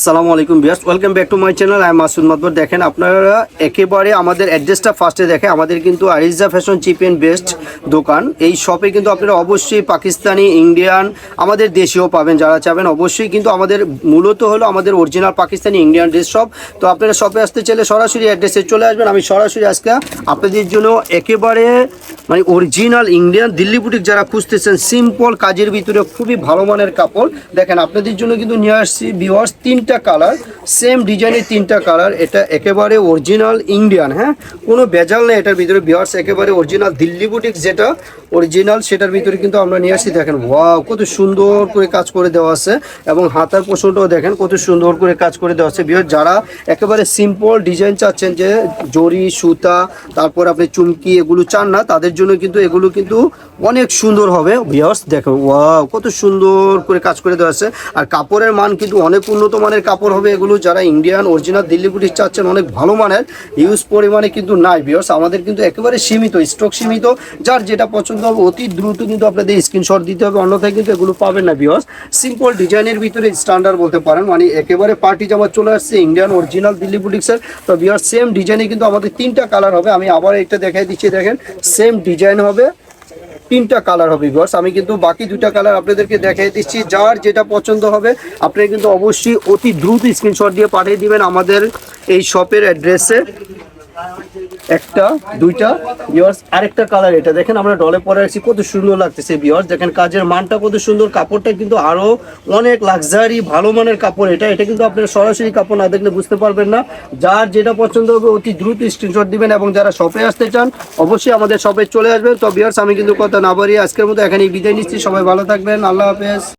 আসসালামু আলাইকুম viewers, welcome back to my channel. I am Masud Matbar. দেখেন আপনারা একেবারে আমাদের অ্যাড্রেসটা ফার্স্টে দেখে, আমাদের কিন্তু আরিজা ফ্যাশন চিপ অ্যান্ড বেস্ট দোকান। এই শপে কিন্তু আপনারা অবশ্যই পাকিস্তানি, ইন্ডিয়ান, আমাদের দেশীয় পাবেন যারা চাবেন। অবশ্যই কিন্তু আমাদের মূলত হলো আমাদের original Pakistani Indian dress shop. তো আপনারা শপে আসতে চাইলে সরাসরি অ্যাড্রেসে চলে আসবেন। আমি সরাসরি আজকে আপনাদের জন্য একেবারে মানে অরিজিনাল ইন্ডিয়ান দিল্লি বুটিক যারা খুঁজতেছেন, সিম্পল কাজের ভিতরে খুবই ভালো মানের কাপড়, দেখেন আপনাদের জন্য কিন্তু নিয়ে আসছি ভিউয়ার্স তিনটা কালার, সেম ডিজাইনের তিনটা কালার। এটা একেবারে অরিজিনাল ইন্ডিয়ান, হ্যাঁ, কোনো ভেজাল নেই এটার ভিতরে ভিউয়ার্স। একেবারে অরিজিনাল দিল্লি বুটিক যেটা অরিজিনাল সেটার ভিতরে কিন্তু আমরা নিয়ে আসছি। দেখেন ওয়াও, কত সুন্দর করে কাজ করে দেওয়া আছে এবং হাতার পোষণটাও দেখেন কত সুন্দর করে কাজ করে দেওয়া আছে। ভিউয়ার্স যারা একেবারে সিম্পল ডিজাইন চাচ্ছেন, যে জরি সুতা তারপর আপনি চুমকি এগুলো চান না, তাদের জন্য কিন্তু এগুলো কিন্তু অনেক সুন্দর হবে ভিউয়ার্স। দেখো ওয়াও, কত সুন্দর করে কাজ করে দেওয়া আছে। আর কাপড়ের মান কিন্তু অনেক উন্নত মানের কাপড় হবে এগুলো। যারা ইন্ডিয়ান অরিজিনাল দিল্লি বুটিক চাচ্ছেন অনেক ভালো মানের, ইউজ পরিমাণে কিন্তু নাই ভিউয়ার্স। আমাদের কিন্তু একেবারে সীমিত স্টক, সীমিত। যার যেটা পছন্দ হবে অতি দ্রুত কিন্তু আপনাদের স্ক্রিনশট দিতে হবে, অন্যথায় কিন্তু এগুলো পাবেন না ভিউয়ার্স। সিম্পল ডিজাইনের ভিতরে স্ট্যান্ডার্ড বলতে পারেন, মানে একেবারে পার্টি জামা চলে আসছে ইন্ডিয়ান অরিজিনাল দিল্লি বুটিক্সের। তো ভিউয়ার্স সেম ডিজাইনে কিন্তু আমাদের তিনটা কালার হবে। আমি আবার একটা দেখাই দিচ্ছি, দেখেন সেম ডিজাইন হবে, তিনটা কালার হবে ভিউয়ার্স। আমি কিন্তু বাকি দুটা কালার আপনাদেরকে দেখাই দিচ্ছি। যার যেটা পছন্দ হবে আপনারা কিন্তু অবশ্যই অতি দ্রুত স্ক্রিনশট দিয়ে পাঠিয়ে দিবেন আমাদের এই শপের অ্যাড্রেসে। একটা দুইটা ভিউয়ার্স, আরেকটা কালার এটা দেখেন আমরা ডলে পরে আসছি, কত সুন্দর লাগতেছে ভিউয়ার্স। দেখেন কাজের মানটা কত সুন্দর, কাপড়টা কিন্তু আরো অনেক লাক্সারি ভালো মানের কাপড়। এটা কিন্তু আপনারা সরাসরি কাপড় না দেখলে বুঝতে পারবেন না। যার যেটা পছন্দ হবে অতি দ্রুত স্ক্রিনশট দিবেন এবং যারা শপে আসতে চান অবশ্যই আমাদের শপে চলে আসবেন। তো ভিউয়ার্স আমি কিন্তু কথা না বাড়িয়ে আজকের মতো এখানেই বিদায় নিচ্ছি। সবাই ভালো থাকবেন, আল্লাহ হাফেজ।